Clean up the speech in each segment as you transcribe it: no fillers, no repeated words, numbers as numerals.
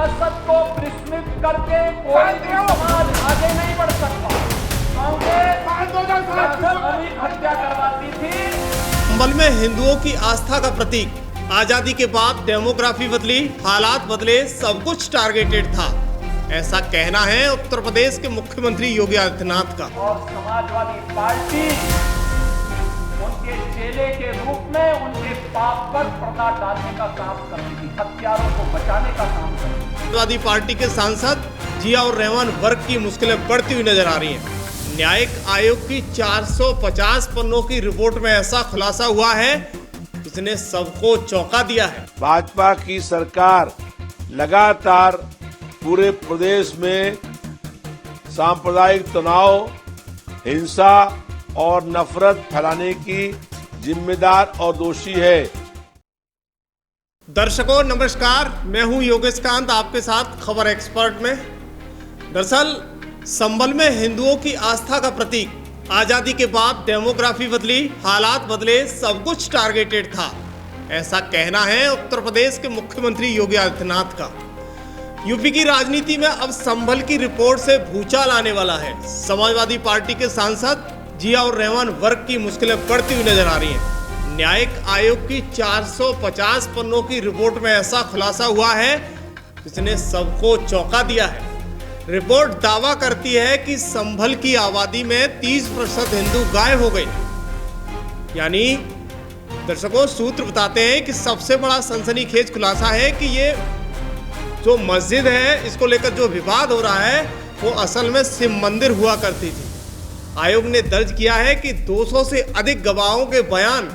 विरासत को विस्मृत करके कोई भी समाज आगे नहीं बढ़ सकता। कांग्रेस हत्या करवाती थी। संभल में हिंदुओं की आस्था का प्रतीक। आजादी के बाद डेमोग्राफी बदली, हालात बदले, सब कुछ टारगेटेड था, ऐसा कहना है उत्तर प्रदेश के मुख्यमंत्री योगी आदित्यनाथ का। और समाजवादी पार्टी उनके चेले के रूप में उनके पाप पर पर्दा डालने का काम करती थी, हत्यारों को बचाने का काम करती थी। समाजवादी पार्टी के सांसद जिया और रहमान वर्ग की मुश्किलें बढ़ती हुई नजर आ रही हैं। न्यायिक आयोग की 450 पन्नों की रिपोर्ट में ऐसा खुलासा हुआ है जिसने सबको चौंका दिया है। भाजपा की सरकार लगातार पूरे प्रदेश में सांप्रदायिक तनाव, हिंसा और नफरत फैलाने की जिम्मेदार और दोषी है। दर्शकों नमस्कार, मैं हूं योगेश कांत आपके साथ खबर एक्सपर्ट में। दरअसल संभल में हिंदुओं की आस्था का प्रतीक। आजादी के बाद डेमोग्राफी बदली, हालात बदले, सब कुछ टारगेटेड था, ऐसा कहना है उत्तर प्रदेश के मुख्यमंत्री योगी आदित्यनाथ का। यूपी की राजनीति में अब संभल की रिपोर्ट से भूचाल आने वाला है। समाजवादी पार्टी के सांसद जिया और रहमान वर्ग की मुश्किलें बढ़ती हुई नजर आ रही हैं। न्यायिक आयोग की 450 पन्नों की रिपोर्ट में ऐसा खुलासा हुआ है जिसने सबको चौंका दिया है। रिपोर्ट दावा करती है कि संभल की आबादी में 30% हिंदू गायब हो गए। यानी दर्शकों, सूत्र बताते हैं कि सबसे बड़ा सनसनीखेज खुलासा है कि ये जो मस्जिद है, इसको लेकर जो विवाद हो रहा है, वो असल में शिव मंदिर हुआ करती थी। आयोग ने दर्ज किया है कि 200 से अधिक गवाहों के बयान,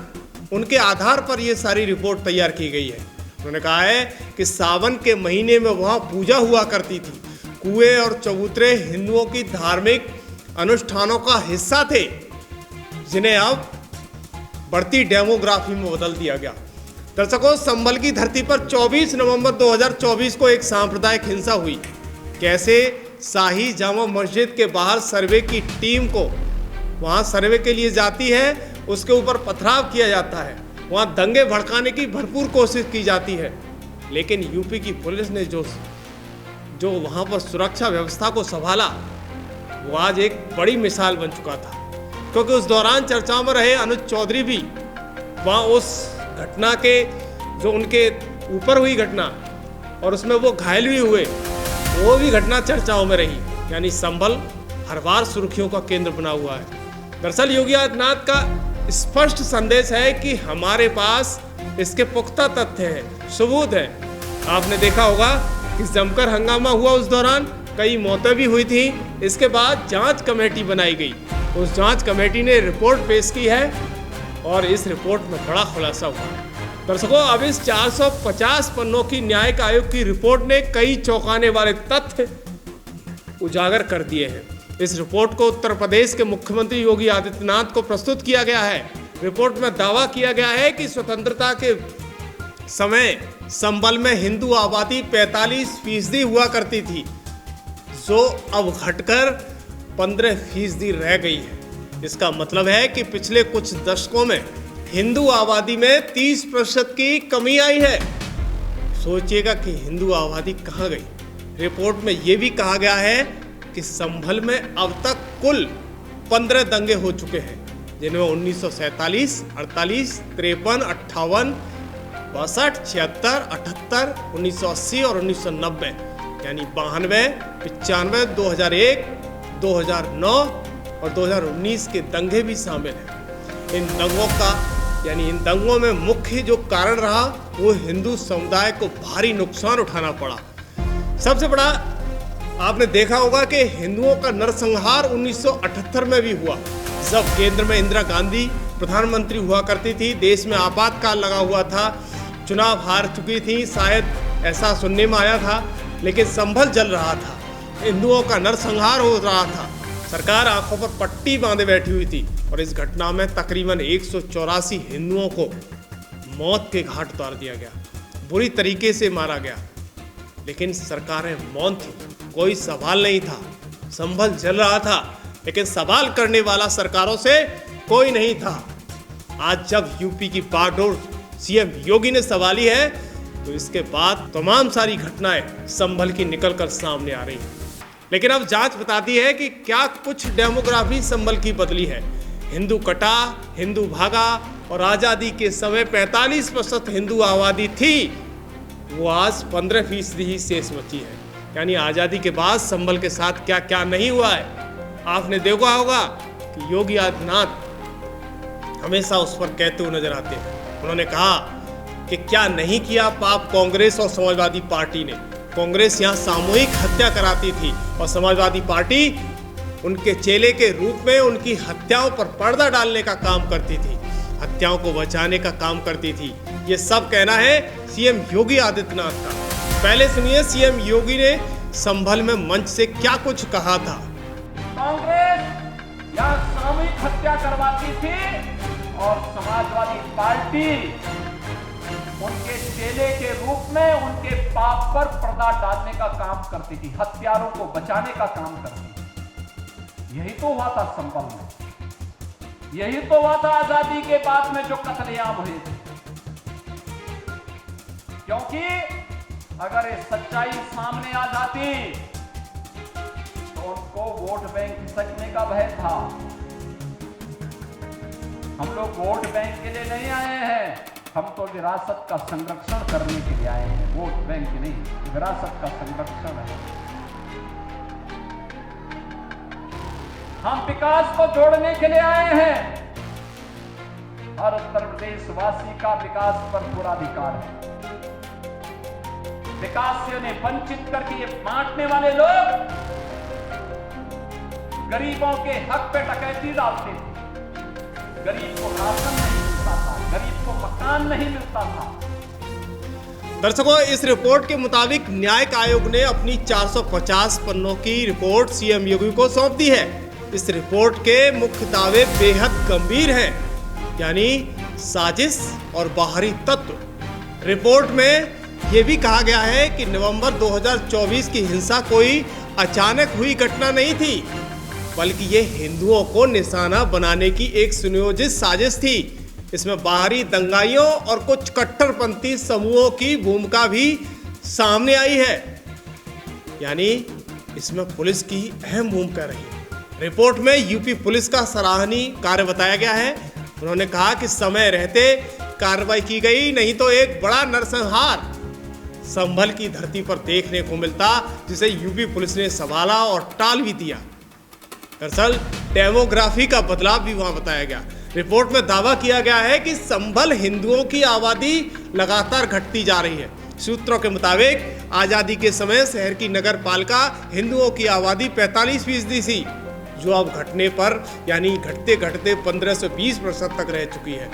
उनके आधार पर यह सारी रिपोर्ट तैयार की गई है। उन्होंने कहा है कि सावन के महीने में वहाँ पूजा हुआ करती थी। कुएं और चबूतरे हिंदुओं की धार्मिक अनुष्ठानों का हिस्सा थे, जिन्हें अब बढ़ती डेमोग्राफी में बदल दिया गया। दर्शकों, संभल की धरती पर 24 नवंबर 2024 को एक सांप्रदायिक हिंसा हुई। कैसे शाही जामा मस्जिद के बाहर सर्वे की टीम को वहां सर्वे के लिए जाती है, उसके ऊपर पथराव किया जाता है, वहां दंगे भड़काने की भरपूर कोशिश की जाती है। लेकिन यूपी की पुलिस ने जो वहां पर सुरक्षा व्यवस्था को संभाला, वो आज एक बड़ी मिसाल बन चुका था। क्योंकि उस दौरान चर्चाओं में रहे अनुज चौधरी भी वहां उस घटना के, जो उनके ऊपर हुई घटना और उसमें वो घायल भी हुए, वो भी घटना चर्चाओं में रही। यानी संभल हर बार सुर्खियों का केंद्र बना हुआ है। दरअसल योगी आदित्यनाथ का स्पष्ट संदेश है कि हमारे पास इसके पुख्ता तथ्य हैं, सबूत है। आपने देखा होगा कि जमकर हंगामा हुआ, उस दौरान कई मौतें भी हुई थी। इसके बाद जांच कमेटी बनाई गई। उस जांच कमेटी ने रिपोर्ट पेश की है और इस रिपोर्ट में बड़ा खुलासा हुआ है। दर्शकों, अब इस 450 पन्नों की न्यायिक आयोग की रिपोर्ट ने कई चौंकाने वाले तथ्य उजागर कर दिए हैं। इस रिपोर्ट को उत्तर प्रदेश के मुख्यमंत्री योगी आदित्यनाथ को प्रस्तुत किया गया है। रिपोर्ट में दावा किया गया है कि स्वतंत्रता के समय संभल में हिंदू आबादी 45% हुआ करती थी, जो अब घटकर 15% रह गई है। इसका मतलब है कि पिछले कुछ दशकों में हिंदू आबादी में 30% की कमी आई है। सोचिएगा कि हिंदू आबादी कहाँ गई। रिपोर्ट में यह भी कहा गया है कि संभल में अब तक कुल 15 दंगे हो चुके हैं, जिनमें 1947, 48, 53, 58, 62, 76, 78, 1980 और 1990 यानी 92, 95, 2001, 2009 और 2019 के दंगे भी शामिल हैं। इन दंगों में मुख्य जो कारण रहा, वो हिंदू समुदाय को भारी नुकसान उठाना पड़ा। सबसे बड़ा आपने देखा होगा कि हिंदुओं का नरसंहार 1978 में भी हुआ, जब केंद्र में इंदिरा गांधी प्रधानमंत्री हुआ करती थी, देश में आपातकाल लगा हुआ था, चुनाव हार चुकी थी, शायद ऐसा सुनने में आया था, लेकिन संभल जल रहा था, हिंदुओं का नरसंहार हो रहा था, सरकार आंखों पर पट्टी बांधे बैठी हुई थी और इस घटना में तकरीबन 184 हिंदुओं को मौत के घाट उतार दिया गया, बुरी तरीके से मारा गया। लेकिन सरकारें मौन थी, कोई सवाल नहीं था। संभल जल रहा था, लेकिन सवाल करने वाला सरकारों से कोई नहीं था। आज जब यूपी की बागडोर सीएम योगी ने संभाली है, तो इसके बाद तमाम सारी घटनाएं संभल की निकलकर सामने आ रही हैं। लेकिन अब जांच बताती है कि क्या कुछ डेमोग्राफी संभल की बदली है। हिंदू कटा, हिंदू भागा और आज़ादी के समय 45% हिंदू आबादी थी, वो आज 15% ही शेष बची है। यानी आज़ादी के बाद संभल के साथ क्या क्या नहीं हुआ है। आपने देखा होगा कि योगी आदित्यनाथ हमेशा उस पर कहते हुए नजर आते हैं। उन्होंने कहा कि क्या नहीं किया पाप कांग्रेस और समाजवादी पार्टी ने। कांग्रेस यहाँ सामूहिक हत्या कराती थी और समाजवादी पार्टी उनके चेले के रूप में उनकी हत्याओं पर पर्दा डालने का काम करती थी, हत्याओं को बचाने का काम करती थी। ये सब कहना है सीएम योगी आदित्यनाथ का। पहले सुनिए सीएम योगी ने संभल में मंच से क्या कुछ कहा था। कांग्रेस यहाँ सामूहिक हत्या करवाती थी और समाजवादी पार्टी उनके चेले के रूप में उनके पाप पर पर्दा डालने का काम करती थी, हत्यारों को बचाने का काम करती थी। यही तो हुआ था संभल में, यही तो हुआ था आजादी के बाद में जो कत्लेआम हुए थे। क्योंकि अगर ये सच्चाई सामने आ जाती तो उनको वोट बैंक खिसकने का भय था। हम लोग वोट बैंक के लिए नहीं आए हैं, हम तो विरासत का संरक्षण करने के लिए आए हैं। वोट बैंक नहीं, विरासत का संरक्षण है। हम विकास को जोड़ने के लिए आए हैं। हर उत्तर प्रदेश वासी का विकास पर पूरा अधिकार है। विकास से उन्हें वंचित करके ये बांटने वाले लोग गरीबों के हक पे डकैती डालते थे। गरीब को राशन नहीं मिलता था, गरीब को मकान नहीं मिलता था। दर्शकों, इस रिपोर्ट के मुताबिक न्यायिक आयोग ने अपनी 450 पन्नों की रिपोर्ट सीएम योगी को सौंप दी है। इस रिपोर्ट के मुख्य दावे बेहद गंभीर हैं, यानी साजिश और बाहरी तत्व। रिपोर्ट में यह भी कहा गया है कि नवंबर 2024 की हिंसा कोई अचानक हुई घटना नहीं थी, बल्कि ये हिंदुओं को निशाना बनाने की एक सुनियोजित साजिश थी। इसमें बाहरी दंगाइयों और कुछ कट्टरपंथी समूहों की भूमिका भी सामने आई है, यानी इसमें पुलिस की अहम भूमिका रही। रिपोर्ट में यूपी पुलिस का सराहनीय कार्य बताया गया है। उन्होंने कहा कि समय रहते कार्रवाई की गई, नहीं तो एक बड़ा नरसंहार संभल की धरती पर देखने को मिलता, जिसे यूपी पुलिस ने संभाला और टाल भी दिया। दरअसल डेमोग्राफी का बदलाव भी वहां बताया गया। रिपोर्ट में दावा किया गया है कि संभल हिंदुओं की आबादी लगातार घटती जा रही है। सूत्रों के मुताबिक आजादी के समय शहर की नगर पालिका हिंदुओं की आबादी 45% थी, जो अब घटने पर यानी घटते घटते 15 से 20% तक रह चुकी है।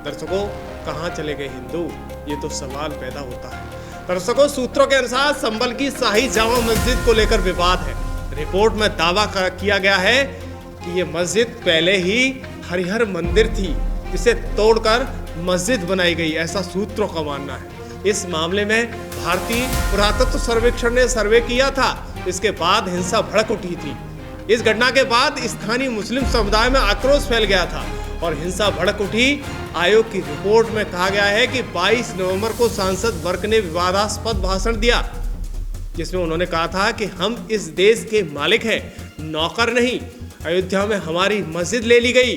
दर्शकों, कहाँ चले गए हिंदू, ये तो सवाल पैदा होता है। दर्शकों, सूत्रों के अनुसार संभल की शाही जामा मस्जिद को लेकर विवाद है। रिपोर्ट में दावा किया गया है कि ये मस्जिद पहले ही हरिहर मंदिर थी, जिसे तोड़कर मस्जिद बनाई गई, ऐसा सूत्रों का मानना है। इस मामले में भारतीय पुरातत्व सर्वेक्षण ने सर्वे किया था। इसके बाद हिंसा भड़क उठी थी। इस घटना के बाद स्थानीय मुस्लिम समुदाय में आक्रोश फैल गया था और हिंसा भड़क उठी। आयोग की रिपोर्ट में कहा गया है कि 22 नवंबर को सांसद वर्ग ने विवादास्पद भाषण दिया, जिसमें उन्होंने कहा था कि हम इस देश के मालिक हैं, नौकर नहीं। अयोध्या में हमारी मस्जिद ले ली गई,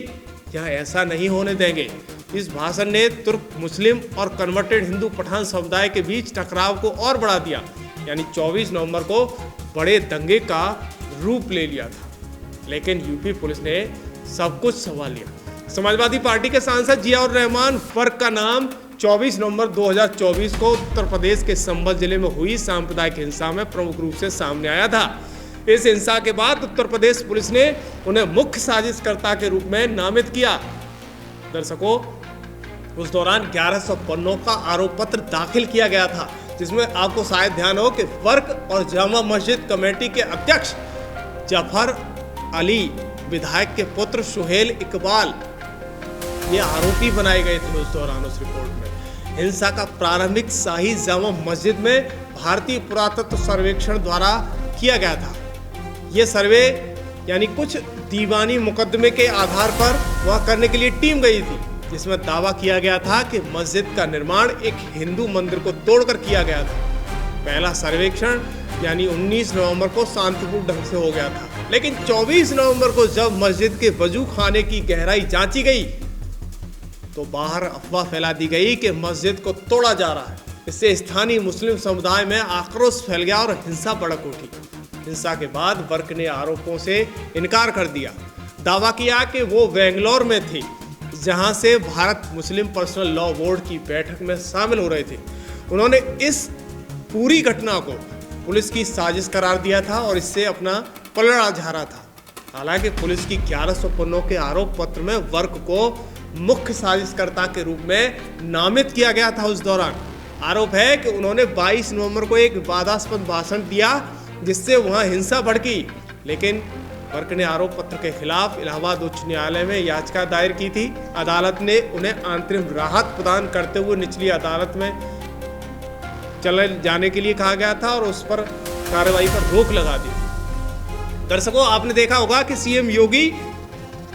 यहाँ ऐसा नहीं होने देंगे। इस भाषण ने तुर्क मुस्लिम और कन्वर्टेड हिंदू पठान समुदाय के बीच टकराव को और बढ़ा दिया, यानी 24 नवंबर को बड़े दंगे का रूप ले लिया था। लेकिन यूपी पुलिस ने सब कुछ संभाल लिया। समाजवादी पार्टी के सांसद जियाउर रहमान फर्क का नाम 24 नवंबर 2024 को उत्तर प्रदेश के संभल जिले में हुई सांप्रदायिक हिंसा में प्रमुख रूप से सामने आया था। इस हिंसा के बाद उत्तर प्रदेश पुलिस ने उन्हें मुख्य साजिशकर्ता के रूप में नामित किया। दर्शकों, उस दौरान 1100 पन्नों का आरोप पत्र दाखिल किया गया था, जिसमें आपको शायद ध्यान हो कि फर्क और जामा मस्जिद कमेटी के अध्यक्ष जफर अली, विधायक के पुत्र सुहेल इकबाल, ये आरोपी बनाए गए थे। उस दौरान उस रिपोर्ट में हिंसा का प्रारंभिक शाही जामा मस्जिद में भारतीय पुरातत्व सर्वेक्षण द्वारा किया गया था। ये सर्वे यानी कुछ दीवानी मुकदमे के आधार पर वहां करने के लिए टीम गई थी। जिसमें दावा किया गया था कि मस्जिद का निर्माण एक हिंदू मंदिर को तोड़कर किया गया था। पहला सर्वेक्षण यानी 19 नवंबर को शांतिपूर्ण ढंग से हो गया था, लेकिन 24 नवंबर को जब मस्जिद के वजू खाने की गहराई जांची गई तो बाहर अफवाह फैला दी गई कि मस्जिद को तोड़ा जा रहा है। इससे स्थानीय मुस्लिम समुदाय में आक्रोश फैल गया और हिंसा भड़क उठी। हिंसा के बाद वर्क ने आरोपों से इनकार कर दिया, दावा किया कि वो बेंगलोर में थी, जहां से भारत मुस्लिम पर्सनल लॉ बोर्ड की बैठक में शामिल हो रहे थे। उन्होंने इस पूरी घटना को पुलिस की साजिश करार दिया था और इससे अपना पलड़ा झाड़ा था। हालांकि पुलिस की 1100 पन्नों के आरोप पत्र में वर्क को मुख्य साजिशकर्ता के रूप में नामित किया गया था। उस दौरान आरोप है कि उन्होंने 22 नवंबर को एक विवादास्पद भाषण दिया जिससे वहां हिंसा भड़की, लेकिन वर्क ने आरोप पत्र के खिलाफ इलाहाबाद उच्च न्यायालय में याचिका दायर की थी। अदालत ने उन्हें अंतरिम राहत प्रदान करते हुए निचली अदालत में चले जाने के लिए कहा गया था और उस पर कार्रवाई पर रोक लगा दी। दर्शकों, आपने देखा होगा कि सीएम योगी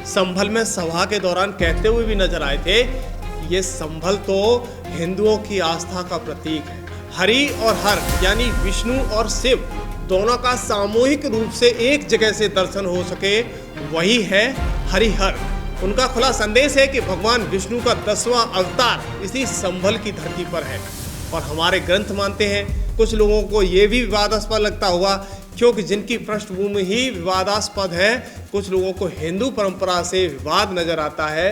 संभल में सभा के दौरान कहते हुए भी नजर आए थे कि ये संभल तो हिंदुओं की आस्था का प्रतीक है। हरि और हर यानी विष्णु और शिव दोनों का सामूहिक रूप से एक जगह से दर्शन हो सके, वही है हरिहर। उनका खुला संदेश है कि भगवान विष्णु का 10वां अवतार इसी संभल की धरती पर है और हमारे ग्रंथ मानते हैं। कुछ लोगों को ये भी विवादास्पद लगता होगा क्योंकि जिनकी पृष्ठभूमि ही विवादास्पद है, कुछ लोगों को हिंदू परंपरा से विवाद नजर आता है।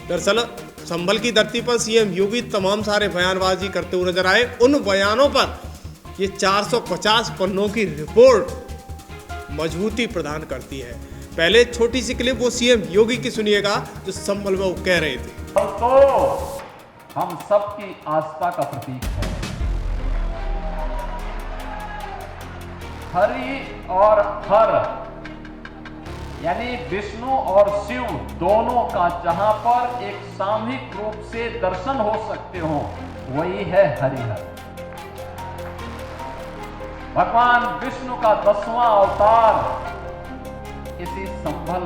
दरअसल संभल की धरती पर सीएम योगी तमाम सारे बयानबाजी करते हुए नजर आए। उन बयानों पर ये 450 पन्नों की रिपोर्ट मजबूती प्रदान करती है। पहले छोटी सी क्लिप वो सीएम योगी की सुनिएगा जो संभल में वो कह रहे थे। तो हम सबकी आस्था का प्रतीक है। हरि और हर यानी विष्णु और शिव दोनों का जहां पर एक सामूहिक रूप से दर्शन हो सकते हो, वही है हरिहर। भगवान विष्णु का 10वां अवतार इसी संभल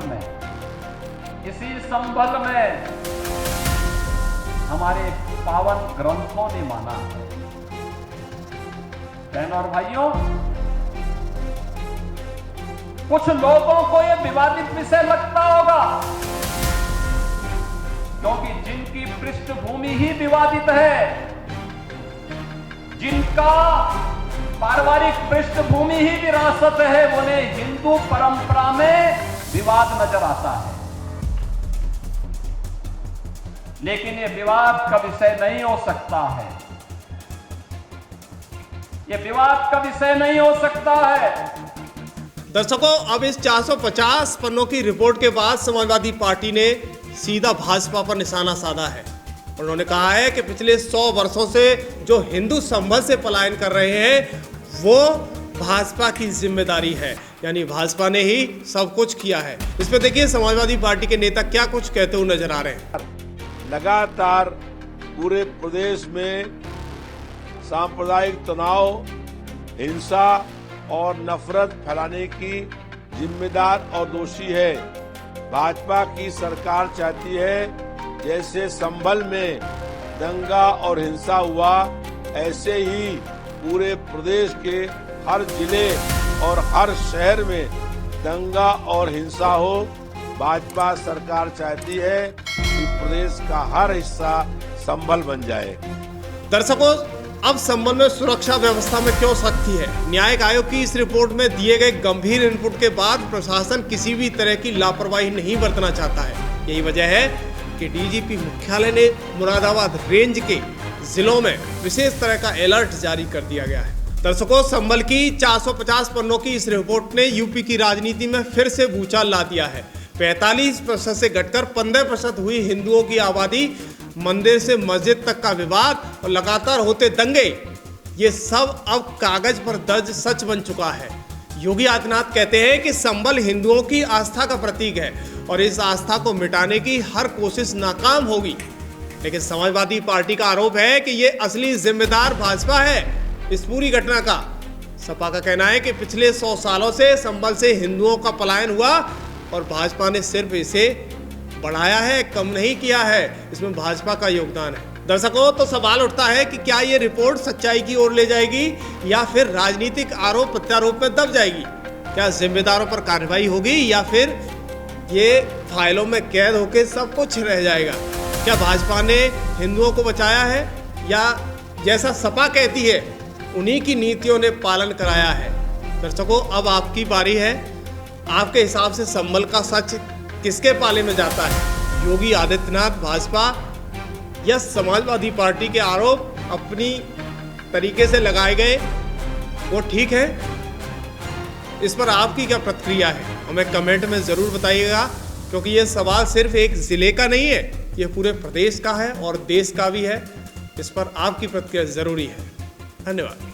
में हमारे पावन ग्रंथों ने माना है। बहनों और भाइयों, कुछ लोगों को यह विवादित विषय लगता होगा क्योंकि जिनकी पृष्ठभूमि ही विवादित है, जिनका पारिवारिक पृष्ठभूमि ही विरासत है, उन्हें हिंदू परंपरा में विवाद नजर आता है। लेकिन यह विवाद का विषय नहीं हो सकता है। यह विवाद का विषय नहीं हो सकता है। दर्शकों, अब इस 450 पन्नों की रिपोर्ट के बाद समाजवादी पार्टी ने सीधा भाजपा पर निशाना साधा है। उन्होंने कहा है कि पिछले 100 वर्षों से जो हिंदू संभल से पलायन कर रहे हैं वो भाजपा की जिम्मेदारी है, यानी भाजपा ने ही सब कुछ किया है। इस पर देखिए समाजवादी पार्टी के नेता क्या कुछ कहते हुए नजर आ रहे हैं। लगातार पूरे प्रदेश में सांप्रदायिक तनाव, हिंसा और नफरत फैलाने की जिम्मेदार और दोषी है। भाजपा की सरकार चाहती है जैसे संभल में दंगा और हिंसा हुआ, ऐसे ही पूरे प्रदेश के हर जिले और हर शहर में दंगा और हिंसा हो। भाजपा सरकार चाहती है कि प्रदेश का हर हिस्सा संभल बन जाए। दर्शकों, अब संभल में सुरक्षा व्यवस्था में क्यों सख्ती है? न्यायिक आयोग की इस रिपोर्ट में दिए गए गंभीर इनपुट के बाद प्रशासन किसी भी तरह की लापरवाही नहीं बरतना चाहता है। यही वजह है कि डीजीपी मुख्यालय ने मुरादाबाद रेंज के जिलों में विशेष तरह का अलर्ट जारी कर दिया गया है। दर्शकों, संभल की 450 पन्नों की इस रिपोर्ट ने यूपी की राजनीति में फिर से भूचाल ला दिया है। 45% से घटकर 15% हुई हिंदुओं की आबादी, मंदिर से मस्जिद तक का विवाद और लगातार होते दंगे, ये सब अब कागज पर दर्ज सच बन चुका है। योगी आदित्यनाथ कहते हैं कि संभल हिंदुओं की आस्था का प्रतीक है और इस आस्था को मिटाने की हर कोशिश नाकाम होगी। लेकिन समाजवादी पार्टी का आरोप है कि ये असली जिम्मेदार भाजपा है इस पूरी घटना का। सपा का कहना है कि पिछले 100 सालों से संभल से हिंदुओं का पलायन हुआ और भाजपा ने सिर्फ इसे बढ़ाया है, कम नहीं किया है, इसमें भाजपा का योगदान है। दर्शकों, तो सवाल उठता है कि क्या ये रिपोर्ट सच्चाई की ओर ले जाएगी या फिर राजनीतिक आरोप प्रत्यारोप में दब जाएगी? क्या जिम्मेदारों पर कार्रवाई होगी या फिर ये फाइलों में कैद होकर सब कुछ रह जाएगा? क्या भाजपा ने हिंदुओं को बचाया है या जैसा सपा कहती है उन्हीं की नीतियों ने पालन कराया है? दर्शकों, अब आपकी बारी है। आपके हिसाब से संभल का सच किसके पाले में जाता है? योगी आदित्यनाथ भाजपा या समाजवादी पार्टी के आरोप अपनी तरीके से लगाए गए वो ठीक है? इस पर आपकी क्या प्रतिक्रिया है हमें कमेंट में ज़रूर बताइएगा, क्योंकि ये सवाल सिर्फ एक ज़िले का नहीं है, ये पूरे प्रदेश का है और देश का भी है। इस पर आपकी प्रतिक्रिया ज़रूरी है। धन्यवाद।